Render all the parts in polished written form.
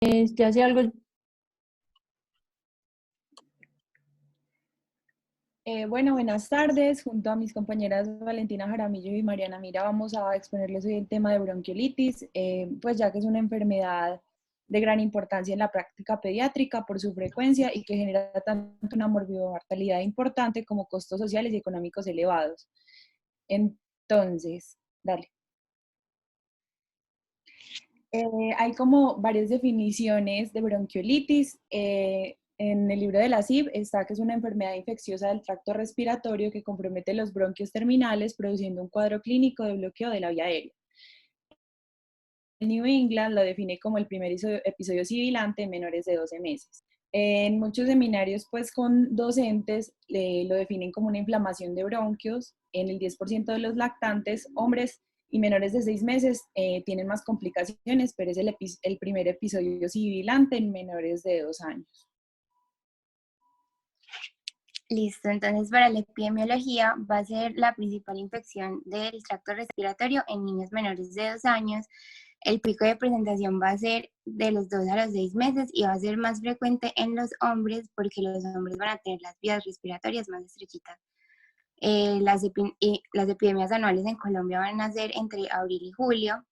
Hace algo. Bueno, buenas tardes. Junto a mis compañeras Valentina Jaramillo y Mariana Mira vamos a exponerles hoy el tema de bronquiolitis, pues ya que es una enfermedad de gran importancia en la práctica pediátrica por su frecuencia y que genera tanto una mortalidad importante como costos sociales y económicos elevados. Entonces, dale. Hay como varias definiciones de bronquiolitis. En el libro de la CIB está que es una enfermedad infecciosa del tracto respiratorio que compromete los bronquios terminales, produciendo un cuadro clínico de bloqueo de la vía aérea. New England lo define como el primer episodio sibilante en menores de 12 meses. En muchos seminarios, pues con docentes, lo definen como una inflamación de bronquios. En el 10% de los lactantes, hombres y menores de 6 meses tienen más complicaciones, pero es el primer episodio sibilante en menores de 2 años. Listo, entonces para la epidemiología va a ser la principal infección del tracto respiratorio en niños menores de 2 años. El pico de presentación va a ser de los 2 a los 6 meses y va a ser más frecuente en los hombres porque los hombres van a tener las vías respiratorias más estrechitas. Las epidemias anuales en Colombia van a ser entre abril y julio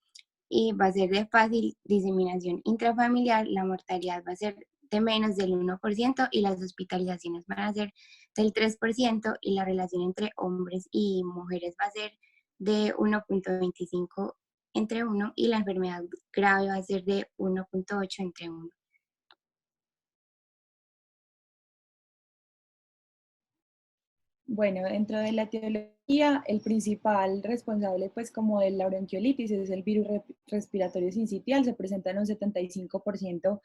y va a ser de fácil diseminación intrafamiliar. La mortalidad va a ser de menos del 1% y las hospitalizaciones van a ser del 3% y la relación entre hombres y mujeres va a ser de 1.25 entre 1 y la enfermedad grave va a ser de 1.8 entre 1. Bueno, dentro de la etiología, el principal responsable, pues como de la bronquiolitis, es el virus respiratorio sincitial. Se presenta en un 75%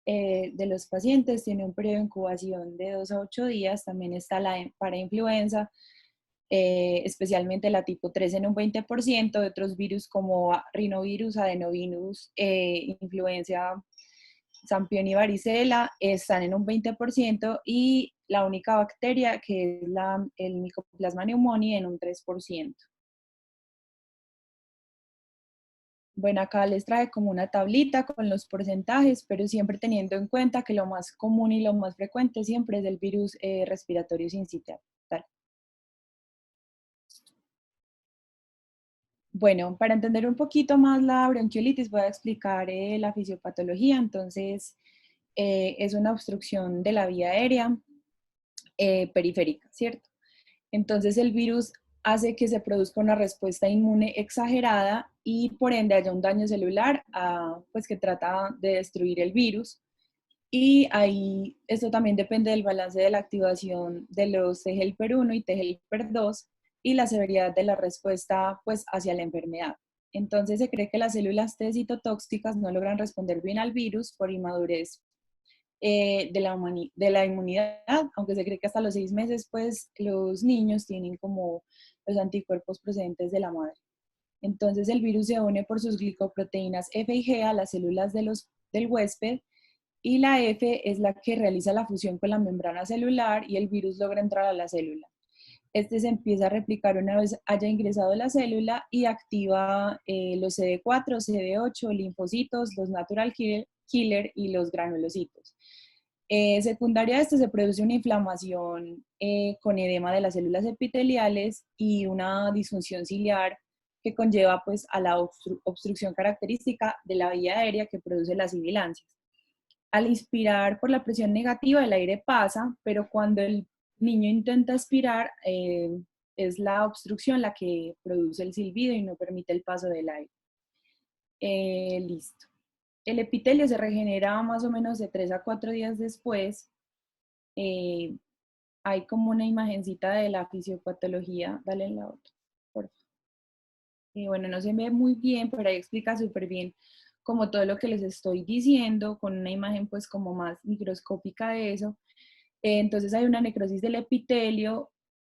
de los pacientes, tiene un periodo de incubación de 2 a 8 días. También está la parainfluenza, especialmente la tipo 3 en un 20%, de otros virus como rinovirus, adenovirus, influenza, Sampión y varicela están en un 20% y la única bacteria que es el Mycoplasma pneumoniae en un 3%. Bueno, acá les trae como una tablita con los porcentajes, pero siempre teniendo en cuenta que lo más común y lo más frecuente siempre es el virus respiratorio sincitial. Bueno, para entender un poquito más la bronquiolitis voy a explicar la fisiopatología. Entonces, es una obstrucción de la vía aérea periférica, ¿cierto? Entonces el virus hace que se produzca una respuesta inmune exagerada y por ende haya un daño celular pues que trata de destruir el virus. Y ahí esto también depende del balance de la activación de los T helper 1 y T helper 2 y la severidad de la respuesta pues hacia la enfermedad. Entonces se cree que las células T citotóxicas no logran responder bien al virus por inmadurez de la inmunidad, aunque se cree que hasta los 6 meses, pues los niños tienen como los anticuerpos procedentes de la madre. Entonces el virus se une por sus glicoproteínas F y G a las células del huésped y la F es la que realiza la fusión con la membrana celular y el virus logra entrar a la célula. Este se empieza a replicar una vez haya ingresado a la célula y activa los CD4, CD8, linfocitos, los natural killer y los granulocitos. Secundaria a esto se produce una inflamación con edema de las células epiteliales y una disfunción ciliar que conlleva pues a la obstrucción característica de la vía aérea que produce las sibilancias. Al inspirar por la presión negativa el aire pasa, pero cuando el niño intenta aspirar es la obstrucción la que produce el silbido y no permite el paso del aire. Listo. El epitelio se regenera más o menos de 3 a 4 días después. Eh, Hay como una imagencita de la fisiopatología. Dale en la otra, por favor. Bueno, no se ve muy bien, pero ahí explica súper bien como todo lo que les estoy diciendo, con una imagen pues como más microscópica de eso. Entonces hay una necrosis del epitelio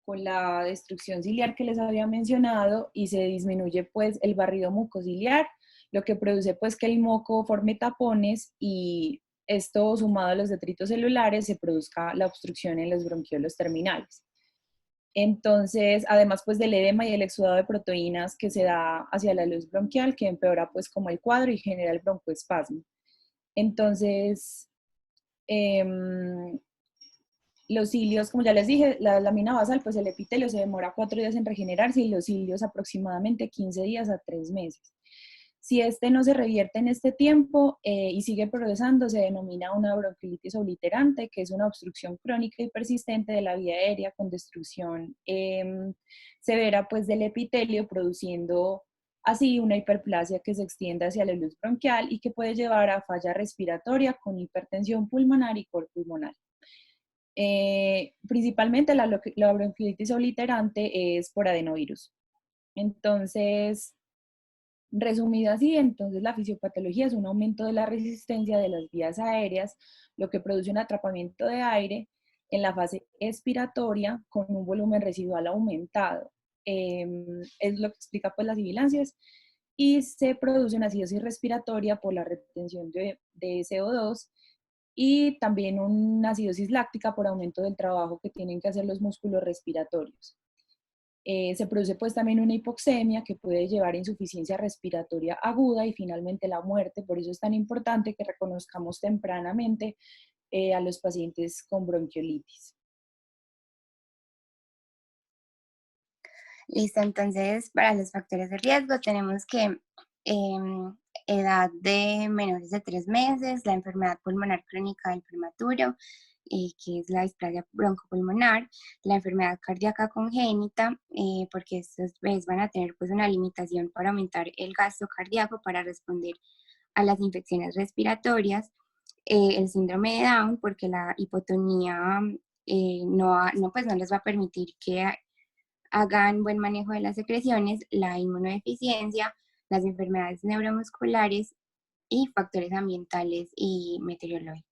con la destrucción ciliar que les había mencionado y se disminuye pues el barrido mucociliar, lo que produce pues que el moco forme tapones y esto sumado a los detritos celulares se produzca la obstrucción en los bronquiolos terminales. Entonces, además pues del edema y el exudado de proteínas que se da hacia la luz bronquial, que empeora pues como el cuadro y genera el broncoespasmo. Entonces, los cilios, como ya les dije, la lámina basal, pues el epitelio se demora 4 días en regenerarse y los cilios aproximadamente 15 días a 3 meses. Si este no se revierte en este tiempo y sigue progresando, se denomina una bronquiolitis obliterante, que es una obstrucción crónica y persistente de la vía aérea con destrucción severa pues, del epitelio, produciendo así una hiperplasia que se extiende hacia la luz bronquial y que puede llevar a falla respiratoria con hipertensión pulmonar y cor pulmonar. Principalmente la bronquiolitis obliterante es por adenovirus. Entonces, resumido así, entonces la fisiopatología es un aumento de la resistencia de las vías aéreas, lo que produce un atrapamiento de aire en la fase expiratoria con un volumen residual aumentado. Es lo que explica pues las sibilancias y se produce una acidosis respiratoria por la retención de CO2 y también una acidosis láctica por aumento del trabajo que tienen que hacer los músculos respiratorios. Se produce pues también una hipoxemia que puede llevar a insuficiencia respiratoria aguda y finalmente la muerte. Por eso es tan importante que reconozcamos tempranamente a los pacientes con bronquiolitis. Listo, entonces para los factores de riesgo tenemos que edad de menores de 3 meses, la enfermedad pulmonar crónica del prematuro, que es la displasia broncopulmonar, la enfermedad cardíaca congénita, porque estos bebés van a tener pues una limitación para aumentar el gasto cardíaco para responder a las infecciones respiratorias, el síndrome de Down, porque la hipotonía pues no les va a permitir que hagan buen manejo de las secreciones, la inmunodeficiencia, las enfermedades neuromusculares y factores ambientales y meteorológicos.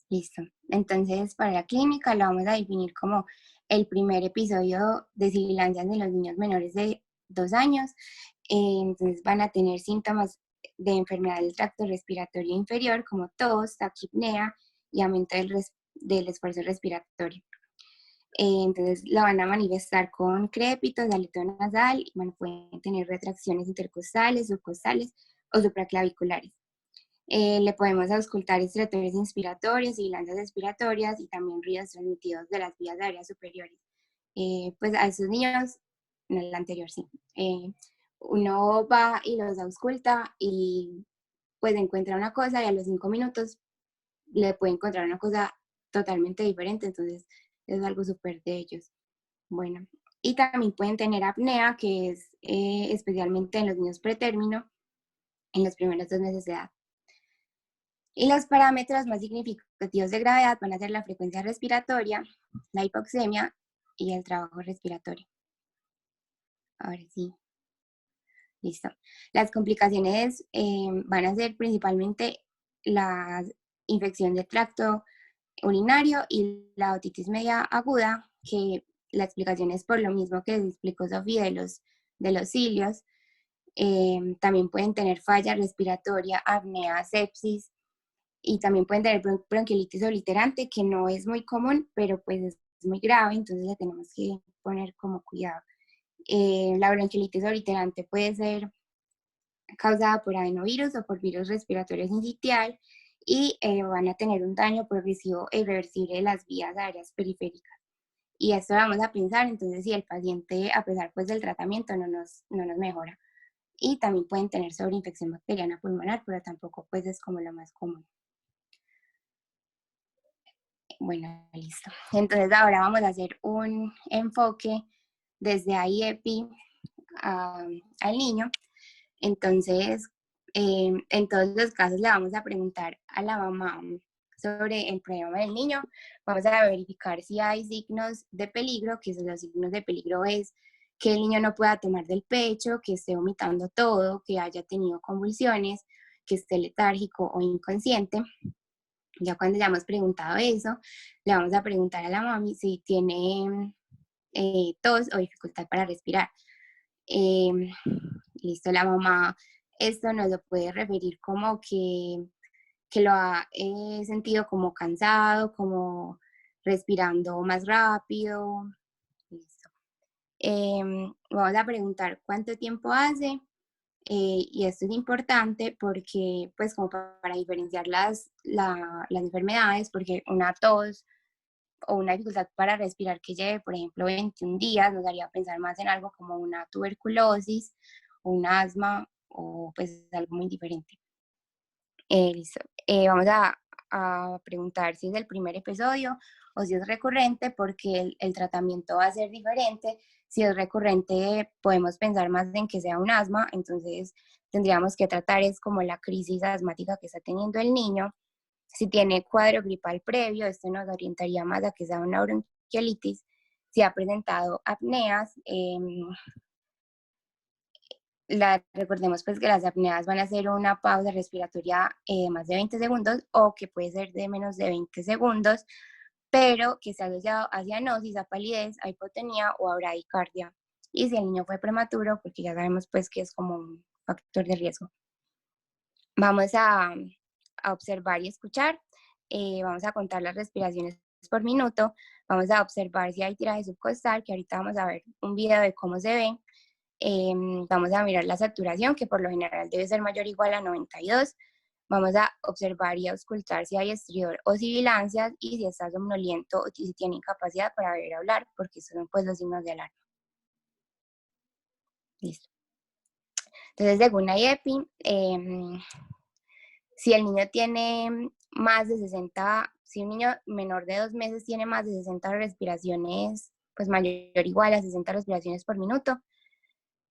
Listo. Entonces, para la clínica lo vamos a definir como el primer episodio de sibilancias de los niños menores de 2 años. Entonces van a tener síntomas de enfermedad del tracto respiratorio inferior como tos, taquipnea y aumento del esfuerzo respiratorio. Entonces la van a manifestar con crépitos, aleteo nasal, y bueno, pueden tener retracciones intercostales, subcostales o supraclaviculares. Le podemos auscultar estertores inspiratorios y sibilancias expiratorias y también ruidos transmitidos de las vías aéreas superiores. Pues a esos niños, en el anterior sí, uno va y los ausculta y pues encuentra una cosa y a los 5 minutos le puede encontrar una cosa totalmente diferente, entonces es algo súper de ellos. Bueno, y también pueden tener apnea, que es especialmente en los niños pretérmino, en los primeros 2 meses de edad. Y los parámetros más significativos de gravedad van a ser la frecuencia respiratoria, la hipoxemia y el trabajo respiratorio. Ahora sí, listo. Las complicaciones van a ser principalmente la infección del tracto urinario y la otitis media aguda, que la explicación es por lo mismo que explicó Sofía de los cilios. También pueden tener falla respiratoria, apnea, sepsis, y también pueden tener bronquiolitis obliterante, que no es muy común, pero pues es muy grave, entonces le tenemos que poner como cuidado. La bronquiolitis obliterante puede ser causada por adenovirus o por virus respiratorio sincitial y van a tener un daño progresivo e irreversible de las vías aéreas periféricas. Y esto vamos a pensar, entonces, si el paciente, a pesar pues del tratamiento, no nos mejora. Y también pueden tener sobreinfección bacteriana pulmonar, pero tampoco pues es como lo más común. Bueno, listo. Entonces ahora vamos a hacer un enfoque desde IEPI al niño. Entonces, en todos los casos le vamos a preguntar a la mamá sobre el problema del niño. Vamos a verificar si hay signos de peligro, que los signos de peligro es que el niño no pueda tomar del pecho, que esté vomitando todo, que haya tenido convulsiones, que esté letárgico o inconsciente. Ya cuando ya hemos preguntado eso, le vamos a preguntar a la mami si tiene tos o dificultad para respirar. Listo, la mamá esto nos lo puede referir como que lo ha sentido como cansado, como respirando más rápido. Listo. Vamos a preguntar cuánto tiempo hace Y esto es importante porque, pues, como para diferenciar las enfermedades, porque una tos o una dificultad para respirar que lleve, por ejemplo, 21 días, nos haría pensar más en algo como una tuberculosis o un asma o pues algo muy diferente. Listo. Vamos a preguntar si es el primer episodio o si es recurrente, porque el tratamiento va a ser diferente. Si es recurrente, podemos pensar más en que sea un asma, entonces tendríamos que tratar es como la crisis asmática que está teniendo el niño. Si tiene cuadro gripal previo, esto nos orientaría más a que sea una bronquiolitis. Si ha presentado apneas, recordemos pues que las apneas van a ser una pausa respiratoria de más de 20 segundos o que puede ser de menos de 20 segundos, pero que está asociado a cianosis, a palidez, a hipotonía o a bradicardia. Y si el niño fue prematuro, porque ya sabemos pues que es como un factor de riesgo. Vamos a observar y escuchar. Vamos a contar las respiraciones por minuto. Vamos a observar si hay tiraje subcostal, que ahorita vamos a ver un video de cómo se ve. Vamos a mirar la saturación, que por lo general debe ser mayor o igual a 92. Vamos a observar y a auscultar si hay estridor o sibilancias y si está somnoliento o si tiene incapacidad para beber o hablar, porque estos son pues los signos de alarma. Listo. Entonces, según la IEPI, si el niño tiene más de 60, si un niño menor de 2 meses tiene más de 60 respiraciones, pues mayor o igual a 60 respiraciones por minuto,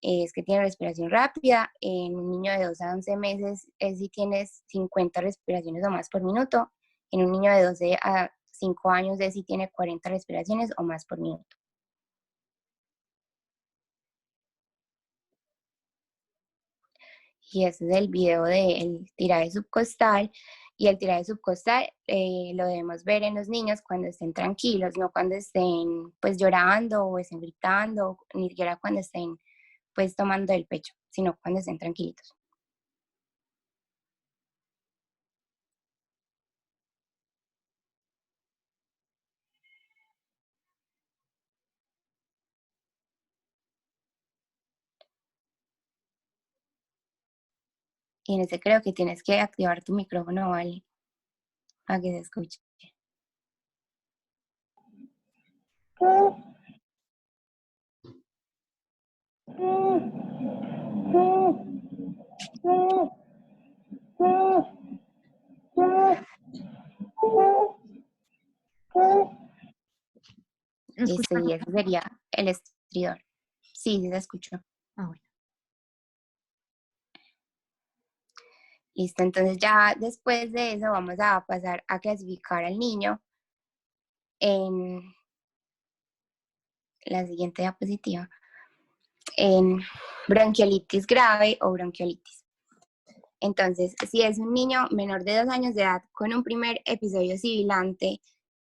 es que tiene respiración rápida. En un niño de 2 a 11 meses es si tienes 50 respiraciones o más por minuto. En un niño de 12 a 5 años es si tiene 40 respiraciones o más por minuto. Y ese es el video del tiraje subcostal. Y el tiraje subcostal lo debemos ver en los niños cuando estén tranquilos, no cuando estén pues llorando o estén gritando, ni siquiera cuando estén pues tomando el pecho, sino cuando estén tranquilitos. Y en ese creo que tienes que activar tu micrófono, ¿vale? Para que se escuche. Listo, y ese sería el estridor. Sí, sí se escuchó. Ah, bueno. Listo, entonces ya después de eso vamos a pasar a clasificar al niño en la siguiente diapositiva, en bronquiolitis grave o bronquiolitis. Entonces, si es un niño menor de 2 años de edad con un primer episodio sibilante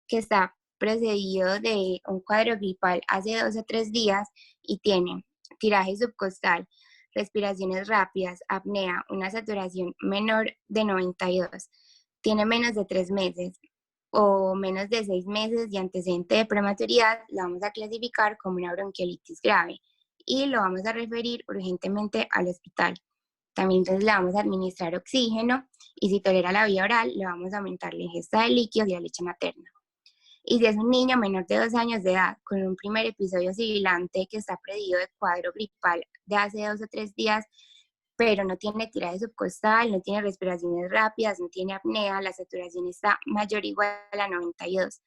que está precedido de un cuadro gripal hace 2 o 3 días y tiene tiraje subcostal, respiraciones rápidas, apnea, una saturación menor de 92, tiene menos de 3 meses o menos de 6 meses y antecedente de prematuridad, la vamos a clasificar como una bronquiolitis grave y lo vamos a referir urgentemente al hospital. También entonces le vamos a administrar oxígeno y si tolera la vía oral, le vamos a aumentar la ingesta de líquidos y la leche materna. Y si es un niño menor de 2 años de edad con un primer episodio sibilante que está precedido de cuadro gripal de hace 2 o 3 días, pero no tiene tiraje subcostal, no tiene respiraciones rápidas, no tiene apnea, la saturación está mayor o igual a 92,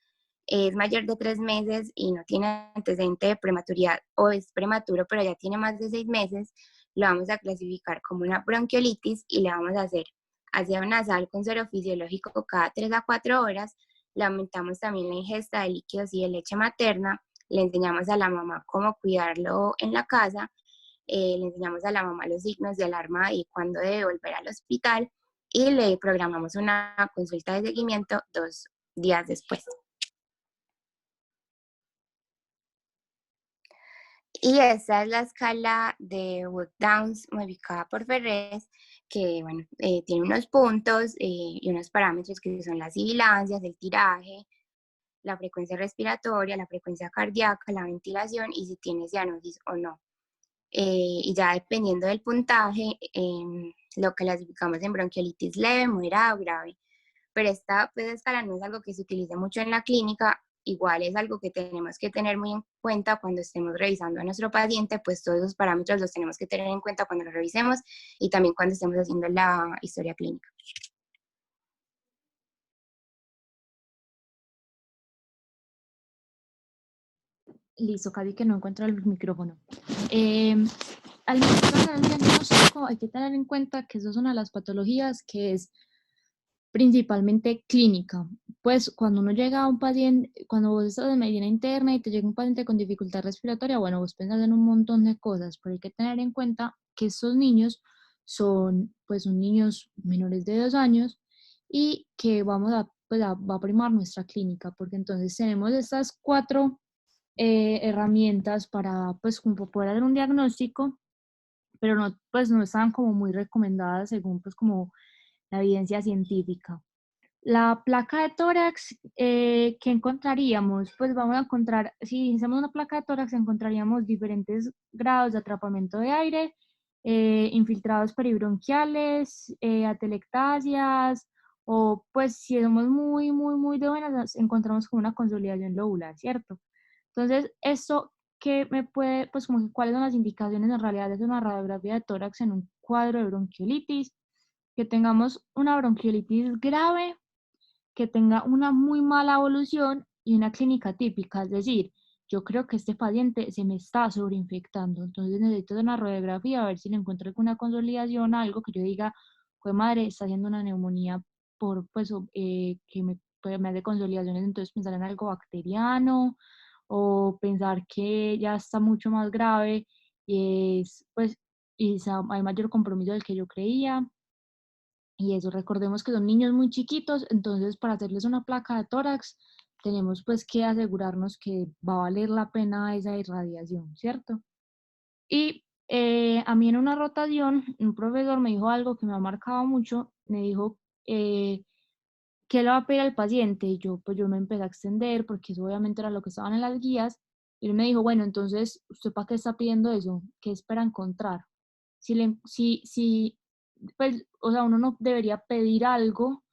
es mayor de 3 meses y no tiene antecedente de prematuridad o es prematuro pero ya tiene más de 6 meses, lo vamos a clasificar como una bronquiolitis y le vamos a hacer aseo nasal con suero fisiológico cada 3 a 4 horas, le aumentamos también la ingesta de líquidos y de leche materna, le enseñamos a la mamá cómo cuidarlo en la casa, le enseñamos a la mamá los signos de alarma y cuándo debe volver al hospital y le programamos una consulta de seguimiento 2 días después. Y esa es la escala de Wood-Downs modificada por Ferrez, que bueno, tiene unos puntos y unos parámetros que son las sibilancias, el tiraje, la frecuencia respiratoria, la frecuencia cardíaca, la ventilación y si tiene cianosis o no. y ya dependiendo del puntaje, lo clasificamos en bronquiolitis leve, moderada o grave. Pero esta pues, escala no es algo que se utilice mucho en la clínica, igual es algo que tenemos que tener muy en cuenta cuando estemos revisando a nuestro paciente, pues todos esos parámetros los tenemos que tener en cuenta cuando lo revisemos y también cuando estemos haciendo la historia clínica. Listo, casi que no encuentro el micrófono. Al momento del diagnóstico hay que tener en cuenta que eso es una de las patologías que es principalmente clínica. Pues cuando uno llega a un paciente, cuando vos estás en medicina interna y te llega un paciente con dificultad respiratoria, bueno, vos pensás en un montón de cosas, pero hay que tener en cuenta que estos niños son, pues, son niños menores de 2 años y que vamos a, pues, va a primar nuestra clínica, porque entonces tenemos estas 4 herramientas para, pues, como poder hacer un diagnóstico, pero no, pues, no están como muy recomendadas según, pues, como la evidencia científica. La placa de tórax que encontraríamos, pues vamos a encontrar, si hacemos una placa de tórax, encontraríamos diferentes grados de atrapamiento de aire, infiltrados peribronquiales, atelectasias, o pues si somos muy de buenas, encontramos como una consolidación lobular, ¿cierto? Entonces, esto que me puede, pues como que cuáles son las indicaciones en realidad de una radiografía de tórax en un cuadro de bronquiolitis, que tengamos una bronquiolitis grave, que tenga una muy mala evolución y una clínica típica, es decir, yo creo que este paciente se me está sobreinfectando, entonces necesito hacer una radiografía a ver si le encuentro alguna consolidación, algo que yo diga, pues madre, está haciendo una neumonía por, pues, que pues, me hace consolidaciones, entonces pensar en algo bacteriano o pensar que ya está mucho más grave y es, pues, y hay mayor compromiso del que yo creía. Y eso, recordemos que son niños muy chiquitos, entonces para hacerles una placa de tórax tenemos pues que asegurarnos que va a valer la pena esa irradiación, ¿cierto? Y a mí en una rotación, un profesor me dijo algo que me ha marcado mucho, me dijo, ¿qué le va a pedir al paciente? Y yo, pues yo me empecé a extender porque eso obviamente era lo que estaban en las guías. Y él me dijo, bueno, entonces, ¿usted para qué está pidiendo eso? ¿Qué espera encontrar? Si, pues, o sea, uno no debería pedir algo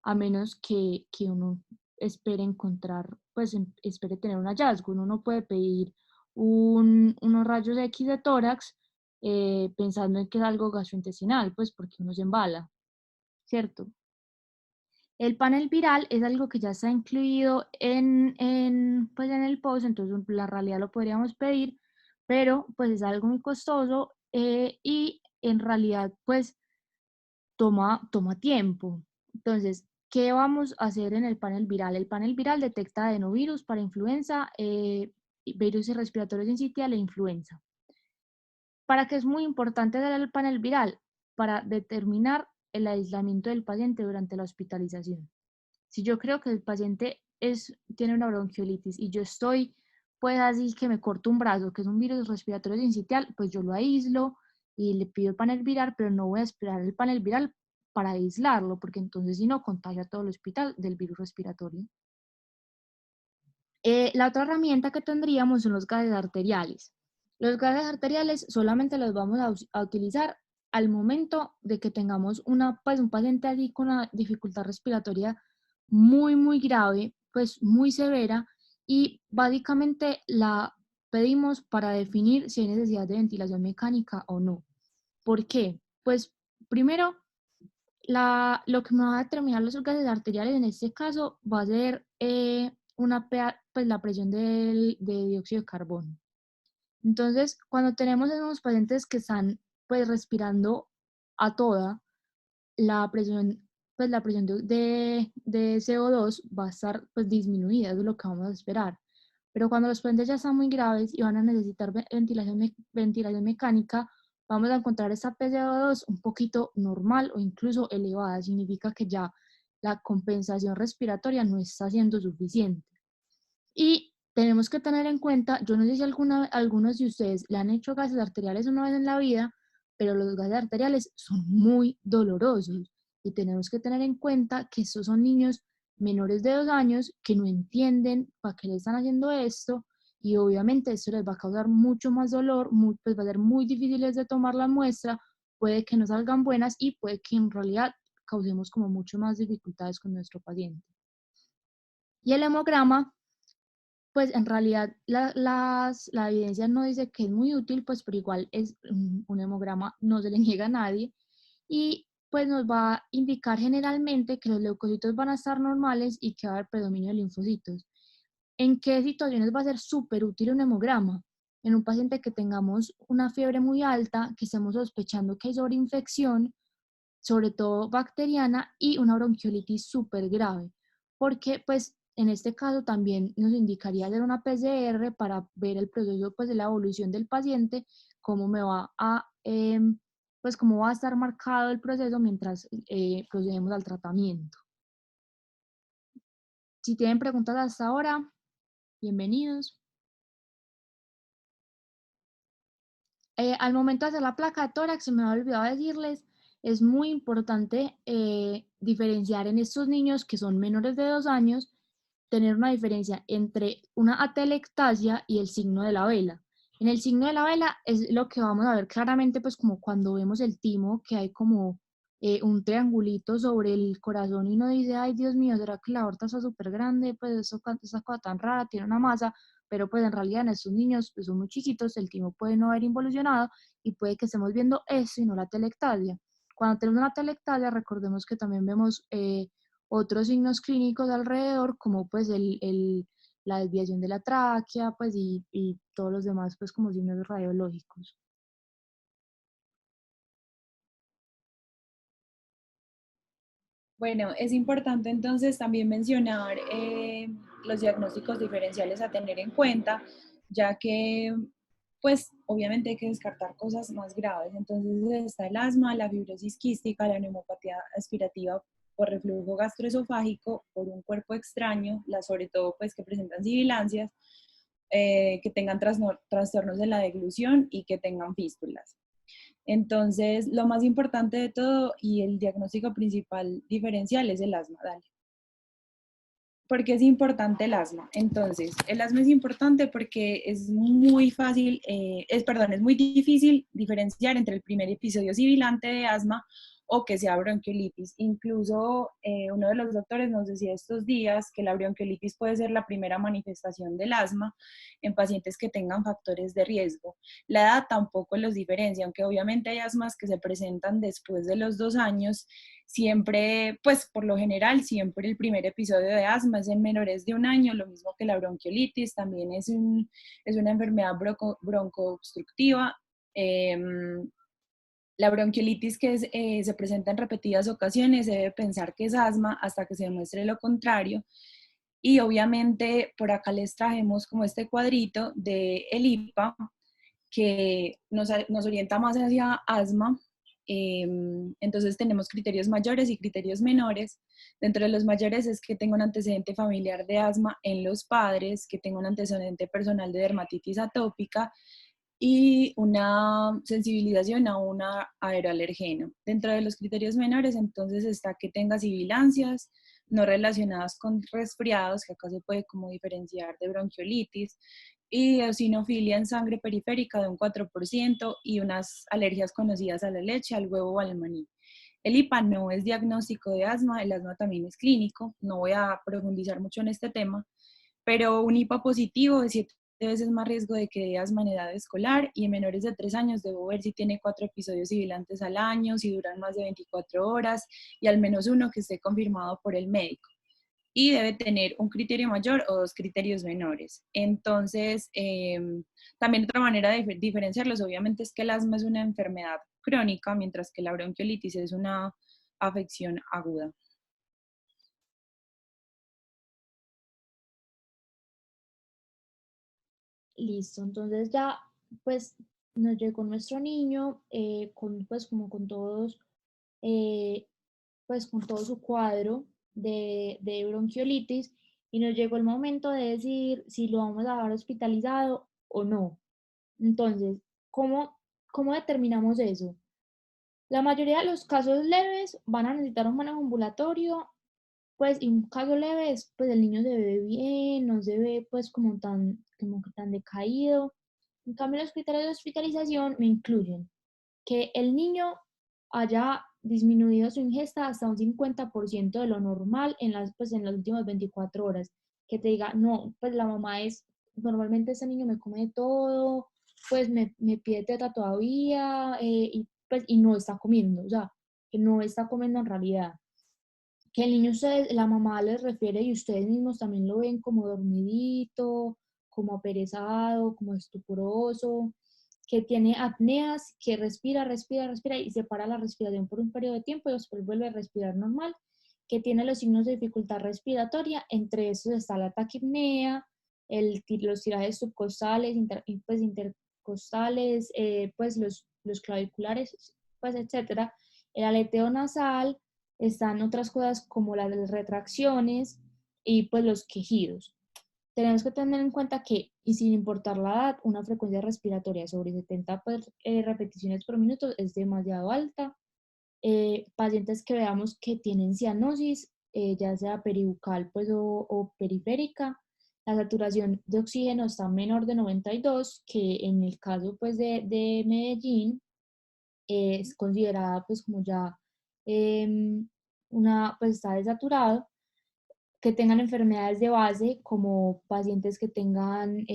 a menos que uno espere encontrar, pues espere tener un hallazgo. Uno no puede pedir unos rayos X de tórax pensando en que es algo gastrointestinal, pues porque uno se embala, ¿cierto? El panel viral es algo que ya está incluido pues en el post, entonces la realidad lo podríamos pedir, pero pues es algo muy costoso y en realidad pues toma tiempo. Entonces, ¿qué vamos a hacer en el panel viral? El panel viral detecta adenovirus para influenza, virus respiratorios sincitial e influenza. ¿Para qué es muy importante hacer el panel viral? Para determinar el aislamiento del paciente durante la hospitalización. Si yo creo que el paciente tiene una bronquiolitis y yo estoy, pues así que me corto un brazo, que es un virus respiratorio sincitial, pues yo lo aíslo y le pido el panel viral, pero no voy a esperar el panel viral para aislarlo, porque entonces si no contagia a todo el hospital del virus respiratorio. La otra herramienta que tendríamos son los gases arteriales. Los gases arteriales solamente los vamos a utilizar al momento de que tengamos pues, un paciente así con una dificultad respiratoria muy grave, pues muy severa, y básicamente la pedimos para definir si hay necesidad de ventilación mecánica o no. ¿Por qué? Pues primero, lo que me va a determinar los gases arteriales en este caso va a ser pues, la presión de dióxido de carbono. Entonces, cuando tenemos unos pacientes que están pues respirando a toda, la presión de CO2 va a estar pues disminuida, eso es lo que vamos a esperar. Pero cuando los pacientes ya están muy graves y van a necesitar ventilación mecánica, vamos a encontrar esta PCO2 un poquito normal o incluso elevada. Significa que ya la compensación respiratoria no está siendo suficiente. Y tenemos que tener en cuenta, yo no sé si algunos de ustedes le han hecho gases arteriales una vez en la vida, pero los gases arteriales son muy dolorosos y tenemos que tener en cuenta que estos son niños menores de 2 años que no entienden para qué le están haciendo esto y obviamente esto les va a causar mucho más dolor, pues va a ser muy difíciles de tomar la muestra, puede que no salgan buenas y puede que en realidad causemos como mucho más dificultades con nuestro paciente. Y el hemograma, pues en realidad la evidencia no dice que es muy útil, pues pero igual es un hemograma, no se le niega a nadie, y pues nos va a indicar generalmente que los leucocitos van a estar normales y que va a haber predominio de linfocitos. ¿En qué situaciones va a ser súper útil un hemograma? En un paciente que tengamos una fiebre muy alta, que estemos sospechando que hay sobreinfección, sobre todo bacteriana, y una bronquiolitis súper grave, porque pues en este caso también nos indicaría hacer una PCR para ver el proceso pues de la evolución del paciente, cómo me va a, pues cómo va a estar marcado el proceso mientras procedemos al tratamiento. Si tienen preguntas hasta ahora, bienvenidos. Al momento de hacer la placa de tórax, se me había olvidado decirles, es muy importante diferenciar en estos niños que son menores de 2 años, tener una diferencia entre una atelectasia y el signo de la vela. En el signo de la vela es lo que vamos a ver claramente, pues como cuando vemos el timo, que hay como un triangulito sobre el corazón y uno dice, ay Dios mío, ¿será que la aorta está súper grande? Pues esa cosa tan rara, tiene una masa, pero pues en realidad en estos niños pues son muy chiquitos, el timo puede no haber involucionado y puede que estemos viendo eso y no la telectasia. Cuando tenemos una telectasia, recordemos que también vemos otros signos clínicos alrededor, como pues la desviación de la tráquea, pues y todos los demás pues como signos radiológicos. Bueno, es importante entonces también mencionar los diagnósticos diferenciales a tener en cuenta, ya que pues obviamente hay que descartar cosas más graves. Entonces está el asma, la fibrosis quística, la neumopatía aspirativa por reflujo gastroesofágico, por un cuerpo extraño, sobre todo pues que presentan sibilancias, que tengan trastornos de la deglución y que tengan fístulas. Entonces, lo más importante de todo y el diagnóstico principal diferencial es el asma. Dale. ¿Por qué es importante el asma? Entonces, el asma es importante porque es muy fácil, es muy difícil diferenciar entre el primer episodio sibilante de asma o que sea bronquiolitis. Incluso uno de los doctores nos decía estos días que la bronquiolitis puede ser la primera manifestación del asma en pacientes que tengan factores de riesgo. La edad tampoco los diferencia, aunque obviamente hay asmas que se presentan después de los 2 años. Siempre, pues por lo general, siempre el primer episodio de asma es en menores de 1 año, lo mismo que la bronquiolitis, también es una enfermedad broncoobstructiva. La bronquiolitis se presenta en repetidas ocasiones, se debe pensar que es asma hasta que se demuestre lo contrario. Y obviamente por acá les trajimos como este cuadrito de el IPA que nos orienta más hacia asma. Entonces tenemos criterios mayores y criterios menores. Dentro de los mayores es que tenga un antecedente familiar de asma en los padres, que tenga un antecedente personal de dermatitis atópica y una sensibilización a un aeroalergeno. Dentro de los criterios menores, entonces está que tenga sibilancias no relacionadas con resfriados, que acá se puede como diferenciar de bronquiolitis, y eosinofilia en sangre periférica de un 4% y unas alergias conocidas a la leche, al huevo o al maní. El IPA no es diagnóstico de asma, el asma también es clínico, no voy a profundizar mucho en este tema, pero un IPA positivo es 7 veces más riesgo de que dé asma en edad escolar y en menores de 3 años debo ver si tiene 4 episodios sibilantes al año, si duran más de 24 horas y al menos uno que esté confirmado por el médico. Y debe tener un criterio mayor o 2 criterios menores. Entonces, también otra manera de diferenciarlos, obviamente, es que el asma es una enfermedad crónica, mientras que la bronquiolitis es una afección aguda. Listo, entonces ya pues nos llegó nuestro niño pues como con todos pues con todo su cuadro de bronquiolitis y nos llegó el momento de decir si lo vamos a dejar hospitalizado o no. Entonces, ¿cómo determinamos eso? La mayoría de los casos leves van a necesitar un manejo ambulatorio pues, y un caso leve es, pues, el niño se ve bien, no se ve, pues, como que tan decaído. En cambio, los criterios de hospitalización me incluyen que el niño haya disminuido su ingesta hasta un 50% de lo normal pues, en las últimas 24 horas. Que te diga, no, pues la mamá normalmente ese niño me come de todo, pues me pide teta todavía, y no está comiendo, o sea, que no está comiendo en realidad. Que el niño, la mamá les refiere y ustedes mismos también lo ven como dormidito, como aperezado, como estuporoso, que tiene apneas, que respira y separa la respiración por un periodo de tiempo y después vuelve a respirar normal, que tiene los signos de dificultad respiratoria, entre esos está la taquipnea, los tirajes subcostales, pues intercostales, pues los claviculares, pues etcétera, el aleteo nasal, están otras cosas como las retracciones y pues los quejidos. Tenemos que tener en cuenta que, y sin importar la edad, una frecuencia respiratoria sobre 70 repeticiones por minuto es demasiado alta. Pacientes que veamos que tienen cianosis, ya sea peribucal pues, o periférica, la saturación de oxígeno está menor de 92, que en el caso pues, de Medellín es considerada pues como ya pues está desaturado, que tengan enfermedades de base como pacientes que tengan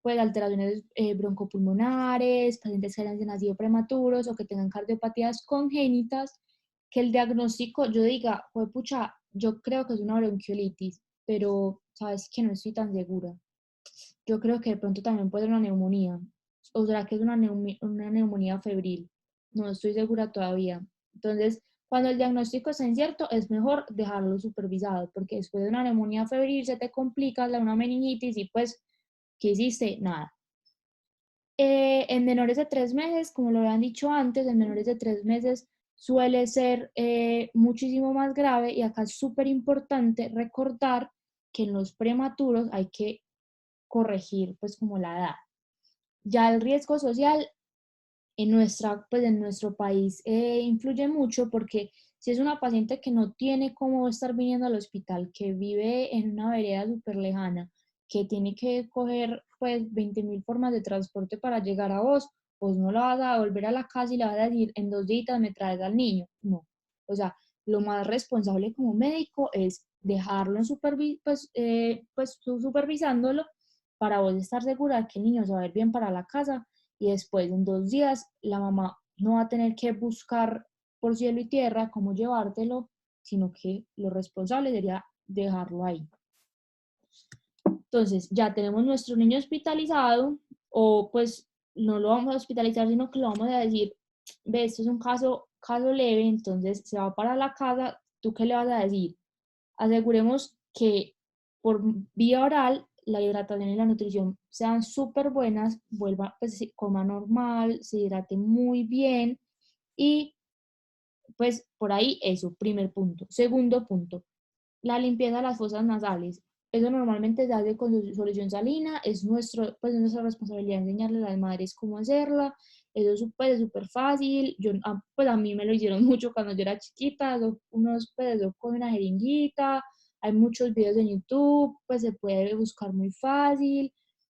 pues alteraciones broncopulmonares, pacientes que hayan nacido prematuros o que tengan cardiopatías congénitas, que el diagnóstico yo diga, pucha, yo creo que es una bronquiolitis, pero sabes que no estoy tan segura. Yo creo que de pronto también puede ser una neumonía. ¿O será que es una neumonía febril? No estoy segura todavía. Entonces, cuando el diagnóstico está incierto, es mejor dejarlo supervisado, porque después de una neumonía febril se te complica una meningitis y pues, ¿qué hiciste? Nada. En menores de 3 meses, como lo habían dicho antes, en menores de 3 meses suele ser muchísimo más grave y acá es súper importante recordar que en los prematuros hay que corregir pues como la edad. Ya el riesgo social pues en nuestro país influye mucho porque si es una paciente que no tiene cómo estar viniendo al hospital, que vive en una vereda súper lejana, que tiene que coger pues 20.000 formas de transporte para llegar a vos, pues no la vas a volver a la casa y le vas a decir en 2 días me traes al niño. No. O sea, lo más responsable como médico es dejarlo pues tú supervisándolo para vos estar segura de que el niño se va a ir bien para la casa y después en 2 días la mamá no va a tener que buscar por cielo y tierra cómo llevártelo, sino que lo responsable sería dejarlo ahí. Entonces ya tenemos nuestro niño hospitalizado o pues no lo vamos a hospitalizar, sino que lo vamos a decir, ve, esto es un caso leve, entonces se va para la casa, ¿tú qué le vas a decir? Aseguremos que por vía oral la hidratación y la nutrición sean súper buenas, vuelva, pues coma normal, se hidrate muy bien y pues por ahí eso, primer punto. Segundo punto, la limpieza de las fosas nasales. Eso normalmente se hace con solución salina, pues, es nuestra responsabilidad enseñarle a las madres cómo hacerla. Eso es súper fácil. Pues a mí me lo hicieron mucho cuando yo era chiquita, unos pedazos con una jeringuita. Hay muchos videos en YouTube, pues se puede buscar muy fácil.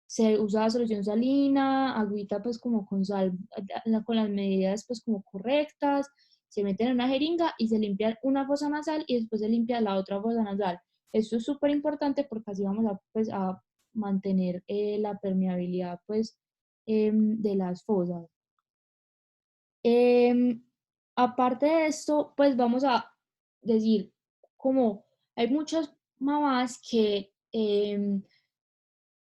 Se usa solución salina, agüita pues como con sal, con las medidas pues como correctas, se meten en una jeringa y se limpia una fosa nasal y después se limpia la otra fosa nasal. Esto es súper importante porque así vamos pues, a mantener la permeabilidad pues, de las fosas. Aparte de esto, pues vamos a decir, como hay muchas mamás que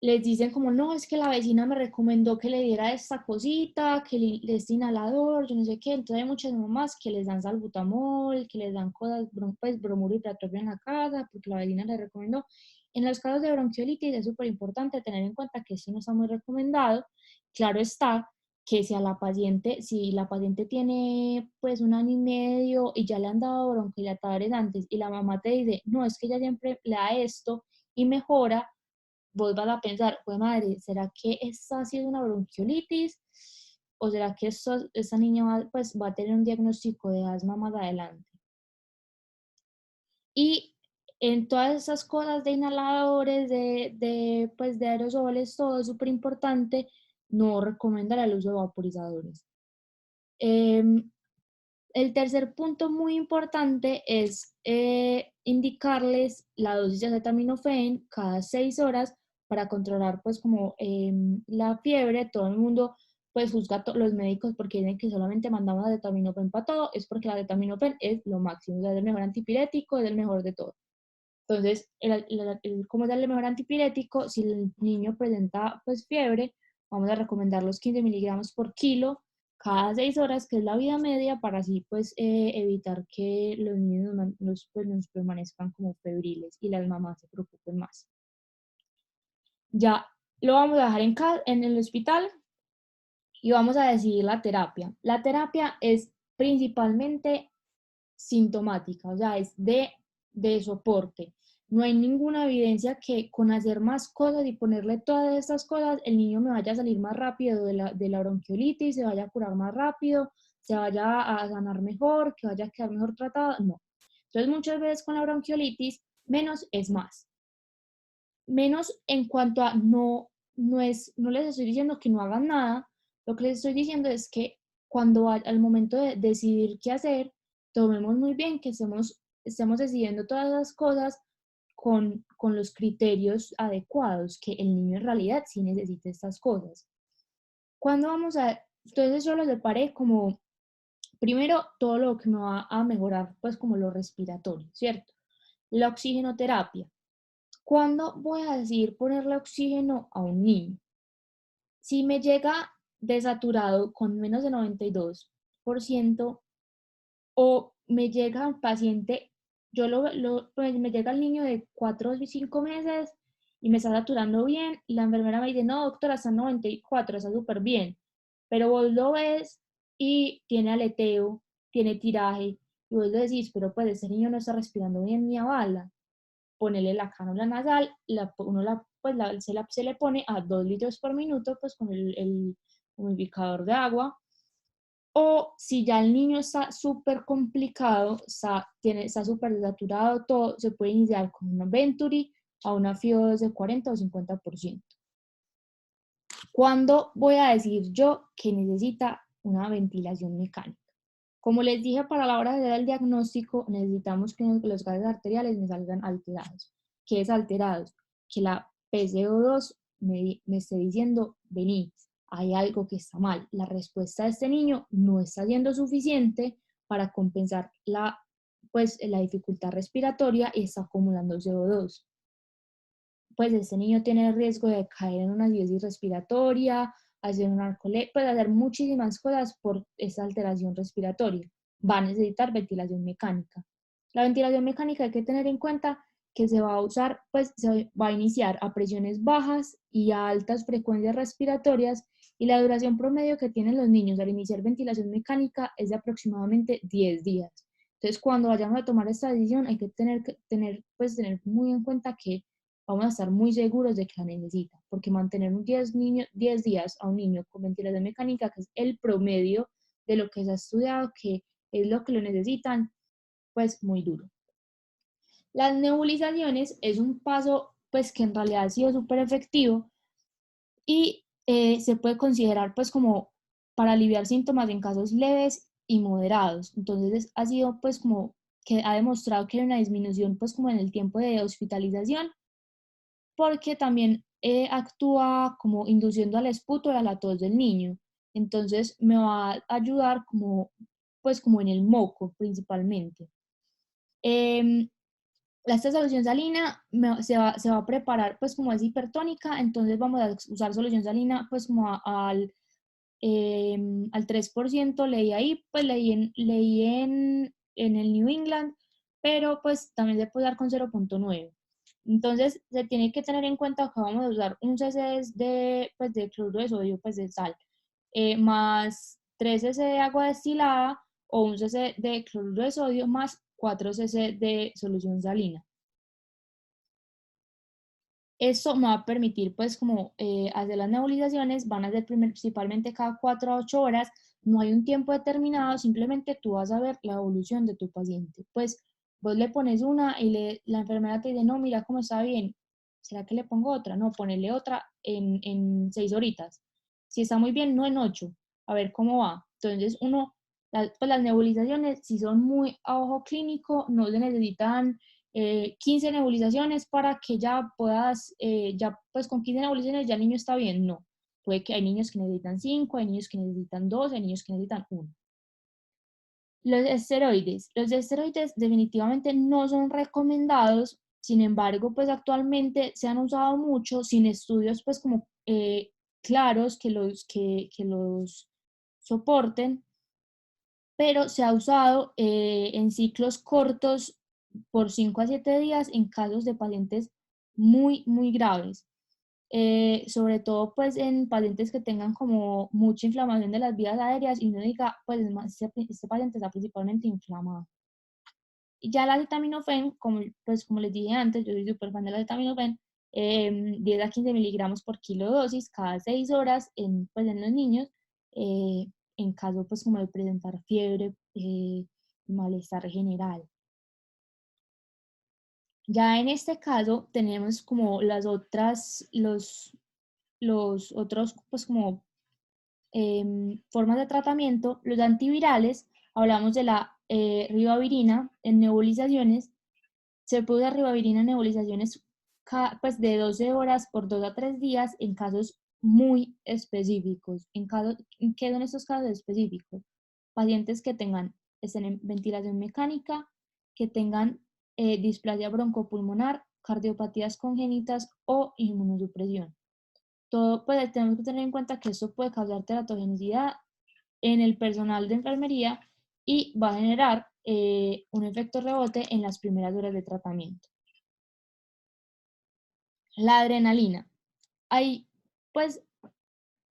les dicen como, no, es que la vecina me recomendó que le diera esta cosita, que le este inhalador, yo no sé qué. Entonces hay muchas mamás que les dan salbutamol, que les dan cosas, pues bromuro y pratropio en la casa, porque la vecina les recomendó. En los casos de bronquiolitis es súper importante tener en cuenta que esto no está muy recomendado. Claro está que si la paciente tiene pues 1 año y medio y ya le han dado bronquidilatadores antes y la mamá te dice, no, es que ella siempre le da esto y mejora, vos vas a pensar, pues madre, ¿será que esta ha sido una bronquiolitis? ¿O será que esta niña va a tener un diagnóstico de asma más adelante? Y en todas esas cosas de inhaladores, pues de aerosoles, todo es súper importante no recomendar el uso de vaporizadores. El tercer punto muy importante es indicarles la dosis de acetaminofén cada 6 horas para controlar pues como la fiebre. Todo el mundo pues juzga a los médicos porque dicen que solamente mandamos acetaminofén para todo, es porque el acetaminofén es lo máximo, o sea, es el mejor antipirético, es el mejor de todo. Entonces, ¿cómo es el mejor antipirético? Si el niño presenta pues fiebre, vamos a recomendar los 15 miligramos por kilo cada 6 horas, que es la vida media, para así pues evitar que los niños pues, nos permanezcan como febriles y las mamás se preocupen más. Ya lo vamos a dejar en el hospital y vamos a decidir la terapia. La terapia es principalmente sintomática, o sea, es de soporte. No hay ninguna evidencia que con hacer más cosas y ponerle todas estas cosas, el niño me vaya a salir más rápido de la bronquiolitis, se vaya a curar más rápido, se vaya a sanar mejor, que vaya a quedar mejor tratado. No. Entonces, muchas veces con la bronquiolitis, menos es más. Menos en cuanto a no les estoy diciendo que no hagan nada, lo que les estoy diciendo es que cuando al momento de decidir qué hacer, tomemos muy bien que estemos decidiendo todas las cosas con los criterios adecuados, que el niño en realidad sí necesita estas cosas. ¿Cuándo vamos a...? Entonces yo lo separé como, primero, todo lo que me va a mejorar, pues como lo respiratorio, ¿cierto? La oxigenoterapia. ¿Cuándo voy a decidir ponerle oxígeno a un niño? Si me llega desaturado con menos de 92% o me llega un paciente, pues me llega el niño de 4 o 5 meses y me está saturando bien y la enfermera me dice, no doctora, está en 94, está súper bien, pero vos lo ves y tiene aleteo, tiene tiraje y vos le decís, pero pues ese niño no está respirando bien ni a bala. Ponerle la cánula nasal, se le pone a 2 litros por minuto pues con el humidificador de agua. O si ya el niño está súper complicado, está súper desaturado, todo, se puede iniciar con una Venturi a una FIO2 de 40 o 50%. ¿Cuándo voy a decir yo que necesita una ventilación mecánica? Como les dije, para la hora de dar el diagnóstico necesitamos que los gases arteriales me salgan alterados. ¿Qué es alterados? Que la PCO2 me esté diciendo, vení, hay algo que está mal. La respuesta de este niño no está siendo suficiente para compensar la dificultad respiratoria y está acumulando CO2. Pues este niño tiene el riesgo de caer en una acidosis respiratoria, hacer un narcolepsia, puede hacer muchísimas cosas por esa alteración respiratoria. Va a necesitar ventilación mecánica. La ventilación mecánica hay que tener en cuenta que se va a usar, pues se va a iniciar a presiones bajas y a altas frecuencias respiratorias y la duración promedio que tienen los niños al iniciar ventilación mecánica es de aproximadamente 10 días. Entonces, cuando vayamos a tomar esta decisión hay que tener muy en cuenta que vamos a estar muy seguros de que la necesita, porque mantener 10 días a un niño con ventilación mecánica, que es el promedio de lo que se ha estudiado, que es lo que lo necesitan, pues muy duro. Las nebulizaciones es un paso pues que en realidad ha sido súper efectivo y se puede considerar pues como para aliviar síntomas en casos leves y moderados. Entonces ha sido pues como que ha demostrado que hay una disminución pues como en el tiempo de hospitalización porque también actúa como induciendo al esputo y a la tos del niño. Entonces me va a ayudar como, pues como en el moco principalmente. Esta solución salina se va a preparar pues como es hipertónica, entonces vamos a usar solución salina pues como al 3%, leí ahí, pues leí en el New England, pero pues también se puede dar con 0.9. Entonces, se tiene que tener en cuenta que vamos a usar un cc de cloruro de sodio, pues de sal, más 3 cc de agua destilada o un cc de cloruro de sodio más 4 cc de solución salina. Eso me va a permitir, pues, como hacer las nebulizaciones, van a ser principalmente cada 4 a 8 horas, no hay un tiempo determinado, simplemente tú vas a ver la evolución de tu paciente. Pues, vos le pones una y la enfermera te dice, no, mira cómo está bien, ¿será que le pongo otra? No, ponerle otra en 6 horitas. Si está muy bien, no en 8, a ver cómo va. Entonces pues las nebulizaciones, si son muy a ojo clínico, no se necesitan 15 nebulizaciones para que ya puedas, ya pues con 15 nebulizaciones ya el niño está bien, no. Puede que hay niños que necesitan 5, hay niños que necesitan 2, hay niños que necesitan 1. Los esteroides definitivamente no son recomendados, sin embargo, pues actualmente se han usado mucho sin estudios pues como claros que los soporten, pero se ha usado en ciclos cortos por 5 a 7 días en casos de pacientes muy, muy graves. Sobre todo pues en pacientes que tengan como mucha inflamación de las vías aéreas y uno diga, pues este paciente está principalmente inflamado. Y ya la acetaminofén, como les dije antes, yo soy súper fan de la acetaminofén, 10 a 15 miligramos por kilo dosis cada 6 horas pues en los niños, en caso pues como de presentar fiebre y malestar general. Ya en este caso tenemos como los otros pues como formas de tratamiento. Los antivirales, hablamos de la ribavirina en nebulizaciones. Se puede usar ribavirina en nebulizaciones pues de 12 horas por 2 a 3 días en casos muy específicos. ¿Qué son estos casos específicos? Pacientes que estén en ventilación mecánica, que tengan displasia broncopulmonar, cardiopatías congénitas o inmunosupresión. Todo, pues tenemos que tener en cuenta que esto puede causar teratogenicidad en el personal de enfermería y va a generar un efecto rebote en las primeras horas de tratamiento. La adrenalina. Pues,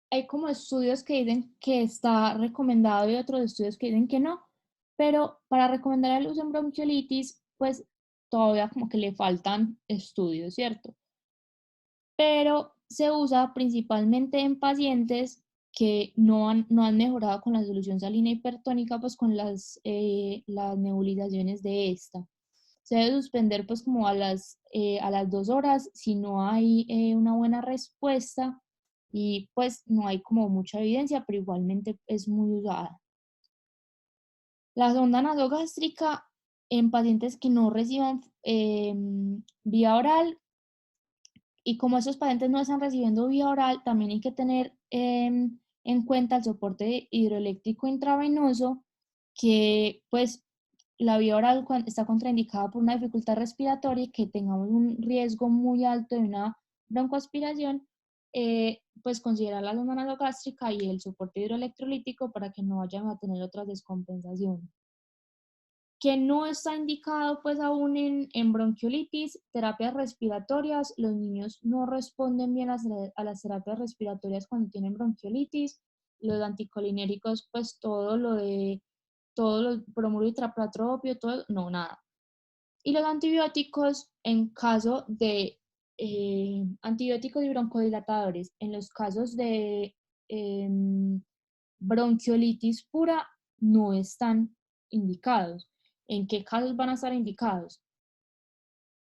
hay como estudios que dicen que está recomendado y otros estudios que dicen que no, pero para recomendar el uso en bronquiolitis, pues todavía como que le faltan estudios, ¿cierto? Pero se usa principalmente en pacientes que no han mejorado con la solución salina hipertónica, pues con las nebulizaciones de esta. Se debe suspender pues como a las 2 horas si no hay una buena respuesta y pues no hay como mucha evidencia, pero igualmente es muy usada. La sonda nasogástrica en pacientes que no reciban vía oral, y como esos pacientes no están recibiendo vía oral, también hay que tener en cuenta el soporte hidroeléctrico intravenoso, que pues la vía oral está contraindicada por una dificultad respiratoria y que tengamos un riesgo muy alto de una broncoaspiración, pues considerar la sonda nasogástrica y el soporte hidroelectrolítico para que no vayan a tener otras descompensaciones. Que no está indicado pues aún en bronquiolitis, terapias respiratorias. Los niños no responden bien a las terapias respiratorias cuando tienen bronquiolitis. Los anticolinéricos, pues todo los bromuro y traplatropio, todo, no, nada. Y los antibióticos en caso de antibióticos y broncodilatadores, en los casos de bronquiolitis pura, no están indicados. ¿En qué casos van a estar indicados?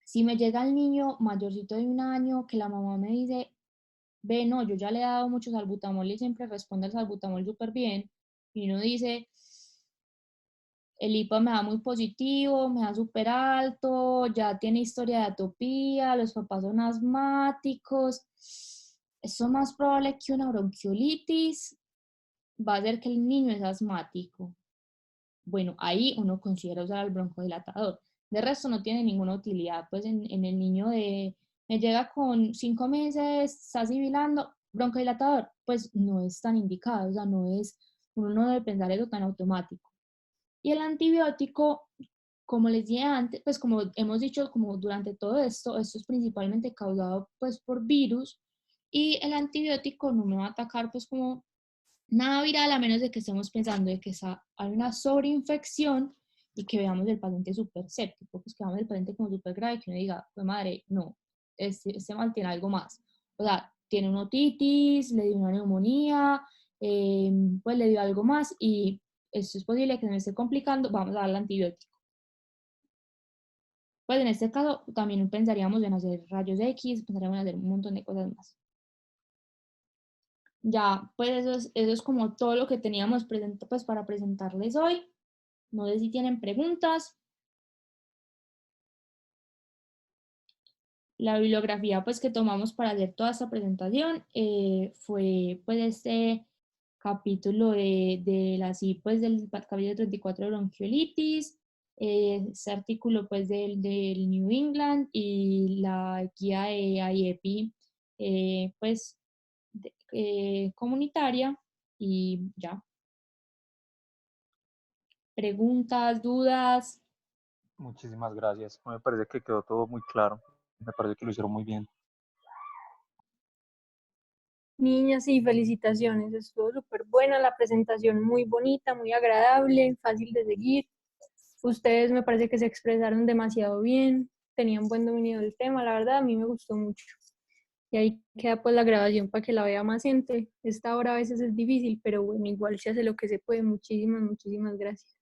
Si me llega el niño mayorcito de 1 año que la mamá me dice, ve, no, yo ya le he dado mucho salbutamol y siempre responde el salbutamol súper bien, y uno dice, el IPA me da muy positivo, me da súper alto, ya tiene historia de atopía, los papás son asmáticos, eso es más probable que una bronquiolitis va a ser que el niño es asmático. Bueno, ahí uno considera usar el broncodilatador. De resto no tiene ninguna utilidad, pues en el niño me llega con 5 meses, está sibilando, broncodilatador, pues no es tan indicado, o sea, uno no debe pensar eso tan automático. Y el antibiótico, como les dije antes, pues como hemos dicho, como durante todo esto es principalmente causado pues por virus, y el antibiótico no me va a atacar pues como nada viral, a menos de que estemos pensando de que hay una sobreinfección y que veamos el paciente súper séptico, pues que veamos el paciente como súper grave, que uno diga, pues madre, no, este mal tiene algo más. O sea, tiene una otitis, le dio una neumonía, pues le dio algo más y esto es posible que se me esté complicando, vamos a darle antibiótico. Pues en este caso también pensaríamos en hacer rayos X, pensaríamos en hacer un montón de cosas más. Ya, pues eso es como todo lo que teníamos pues, para presentarles hoy. No sé si tienen preguntas. La bibliografía pues que tomamos para hacer toda esta presentación fue pues este capítulo de la pues del capítulo 34 de bronquiolitis, este artículo pues del New England y la guía de IEPI pues comunitaria y ya. Preguntas, dudas. Muchísimas gracias. Me parece que quedó todo muy claro. Me parece que lo hicieron muy bien. Niñas, sí, felicitaciones, estuvo súper buena la presentación, muy bonita, muy agradable, fácil de seguir. Ustedes me parece que se expresaron demasiado bien, tenían buen dominio del tema, la verdad a mí me gustó mucho. Y ahí queda pues la grabación para que la vea más gente. Esta hora a veces es difícil, pero bueno, igual se hace lo que se puede. Muchísimas, muchísimas gracias.